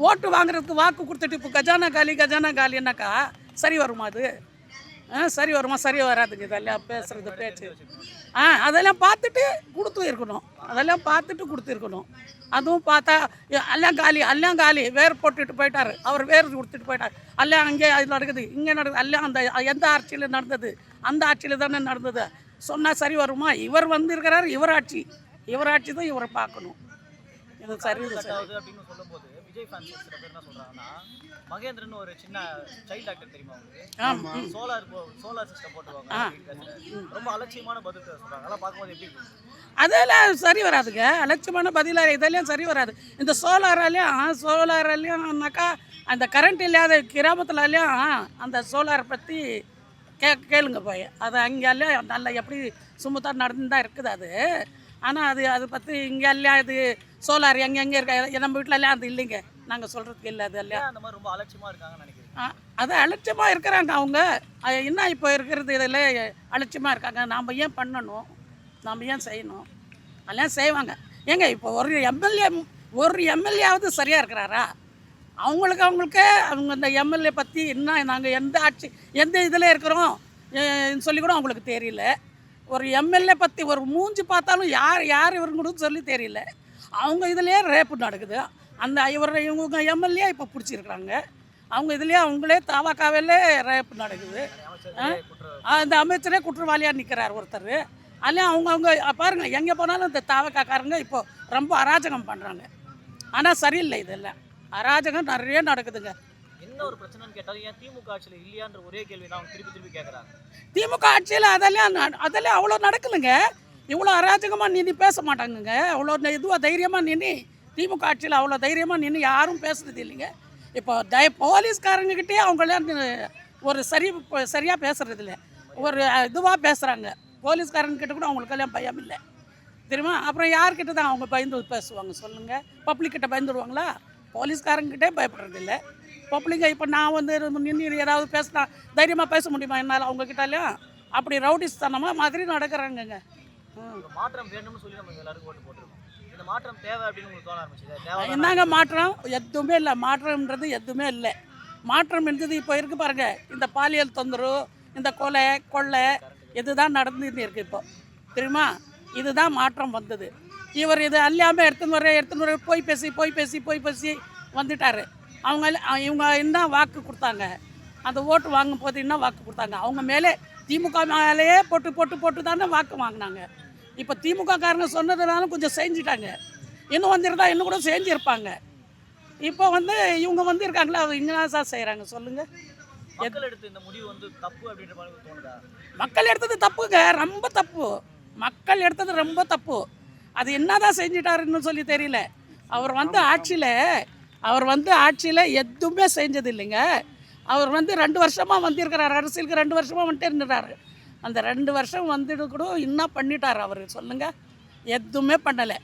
ஓட்டு வாங்குறதுக்கு வாக்கு கொடுத்துட்டு இப்போ கஜானா காலின்னாக்கா சரி வருமா அது? சரி வருமா? சரி வராதுங்க. இதெல்லாம் பேசுகிறது பேச்சு. அதெல்லாம் பார்த்துட்டு கொடுத்துருக்கணும். அதுவும் பார்த்தா எல்லாம் காலி வேர் போட்டுட்டு போயிட்டார். அவர் வேர் கொடுத்துட்டு போயிட்டார். எல்லாம் அங்கே அது நடக்குது, இங்கே நடக்குது. எல்லாம் அந்த எந்த ஆட்சியில் நடந்தது? அந்த ஆட்சியில் தானே நடந்தது. சொன்னால் சரி வருமா? இவர் வந்திருக்கிறார், இவர் ஆட்சி தான் இவரை பார்க்கணும். இது சரி அப்படின்னு சொல்லும்போது விஜய் ஃபேன்ஸ் சில பேர் என்ன சொல்றாங்கன்னா, மகேந்திரன் ஒரு சின்ன சைல்ட் ஆக்டர் தெரியுமா உங்களுக்கு? சோலார் சிஸ்டம் போட்டுவாங்க. ரொம்ப அலட்சியமான பதில் சொல்றாங்க. அதெல்லாம் பார்க்கும்போது எப்படி இருக்கு? அதெல்லாம் சரி வராதுங்க. அலட்சியமான பதிலாக இதெல்லாம் சரி வராது. இந்த சோலாராலையும்னாக்கா அந்த கரண்ட் இல்லாத கிராமத்துலலையும் அந்த சோலாரை பற்றி கேளுங்க போய். அது அங்கேயும் நல்லா எப்படி சுமத்தாக நடந்து தான் இருக்குது அது. ஆனால் அதை பற்றி இங்கே எல்லாம் இது சோலார் எங்கே இருக்க நம்ம வீட்டிலலாம் அது இல்லைங்க. நாங்கள் சொல்கிறதுக்கு இல்லை. அது எல்லாம் அந்த மாதிரி ரொம்ப அலட்சியமாக இருக்காங்கன்னு நினைக்கிறேன். அது அலட்சியமாக இருக்கிறாங்க அவங்க. என்ன இப்போ இருக்கிறது இதில் அலட்சியமாக இருக்காங்க. நாம் ஏன் பண்ணணும்? நாம் ஏன் செய்யணும்? எல்லாம் செய்வாங்க. ஏங்க இப்போ ஒரு எம்எல்ஏவாவது சரியாக இருக்கிறாரா? அவங்க அந்த எம்எல்ஏ பற்றி என்ன, நாங்கள் எந்த இதில் இருக்கிறோம் சொல்லி கூட அவங்களுக்கு தெரியல. ஒரு எம்எல்ஏ பற்றி ஒரு மூஞ்சி பார்த்தாலும் யார் இவருன்னு சொல்லி தெரியல. அவங்க இதிலே ரேப்பு நடக்குது. இவங்க எம்எல்ஏ இப்போ பிடிச்சிருக்கிறாங்க. அவங்க இதுலேயே அவங்களே தாவாக்காவிலே ரேப்பு நடக்குது. அந்த அமைச்சரே குற்றவாளியாக நிற்கிறார் ஒருத்தர். அதுலேயும் அவங்க பாருங்கள், எங்கே போனாலும் இந்த தாவக்காக்காரங்க இப்போ ரொம்ப அராஜகம் பண்ணுறாங்க. ஆனால் சரியில்லை. இதெல்லாம் அராஜகம் நிறைய நடக்குதுங்க. என்ன ஒரு பிரச்சனைன்னு கேட்டால் ஏன் திமுக ஆட்சியில் இல்லையான்ற ஒரே கேள்வி தான் அவங்க திருப்பி கேட்குறாங்க. திமுக ஆட்சியில் அதெல்லாம் அவ்வளோ நடக்கலைங்க. இவ்வளோ அராஜகமாக நின்று பேச மாட்டாங்கங்க. அவ்வளோ இதுவாக தைரியமாக நின்று திமுக ஆட்சியில் அவ்வளோ தைரியமாக நின்று யாரும் பேசுறது இல்லைங்க. இப்போ போலீஸ்காரங்கக்கிட்டே அவங்களாம் ஒரு சரியாக பேசுறது இல்லை. ஒரு இதுவாக பேசுகிறாங்க. போலீஸ்காரங்கிட்ட கூட அவங்களுக்கெல்லாம் பயம் இல்லை தெரியுமா? அப்புறம் யார்கிட்ட தான் அவங்க பயந்து பேசுவாங்க சொல்லுங்கள்? பப்ளிக்கிட்ட பயந்துடுவாங்களா? போலீஸ்காரங்கிட்டே பயப்படுறது இல்லை பப்ளிக்கை. இப்போ நான் நின்று ஏதாவது பேசினா தைரியமாக பேச முடியுமா என்னால்? அவங்கக்கிட்டாலையும் அப்படி ரவுடிஸ் தனமாக மாதிரி நடக்கிறாங்கங்க. மாற்றம் வேணும்னு சொல்லி நம்ம எல்லாருக்கும் ஓட்டு போட்டுருக்கோம். இந்த மாற்றம் தேவை அப்படின்னு உங்களுக்கு தோண ஆரம்பிச்சது? என்னங்க மாற்றம்? எதுவுமே இல்லை. மாற்றம்ன்றது எதுவுமே இல்லை. மாற்றம் இருந்தது இப்போ இருக்குது பாருங்கள். இந்த பாலியல் தொந்தரவு, இந்த கொள்ளை இதுதான் நடந்துன்னு இருக்குது இப்போ தெரியுமா? இதுதான் மாற்றம் வந்தது. இவர் இது அல்லாமல் எடுத்துன்னு வர போய் பேசி வந்துட்டார். இவங்க என்ன வாக்கு கொடுத்தாங்க? அந்த ஓட்டு வாங்கும் போது என்ன வாக்கு கொடுத்தாங்க? அவங்க மேலே திமுக மேலேயே போட்டு தானே வாக்கு வாங்கினாங்க. இப்போ திமுக காரங்க சொன்னதுனால கொஞ்சம் செஞ்சுட்டாங்க. இன்னும் வந்திருந்தா இன்னும் கூட செஞ்சுருப்பாங்க. இப்போ இவங்க இருக்காங்களா, அவங்க இங்கே தான் செய்கிறாங்க சொல்லுங்கள்? மக்கள் எடுத்த இந்த முடிவு தப்பு அப்படின்ற மாதிரி தோணுதா? மக்கள் எடுத்தது தப்புங்க, ரொம்ப தப்பு. மக்கள் எடுத்தது ரொம்ப தப்பு. அது என்னதான் செஞ்சிட்டாருன்னு சொல்லி தெரியல. அவர் ஆட்சியில் எதுவுமே செஞ்சது இல்லைங்க. அவர் 2 வருஷமாக வந்திருக்கிறார். அரசியலுக்கு 2 வருஷமாக வந்துட்டே இருந்துட்டார். அந்த 2 வருஷம் வந்துட்டு கூட என்ன பண்ணிட்டார் அவர் சொல்லுங்கள்? எதுவுமே பண்ணலை.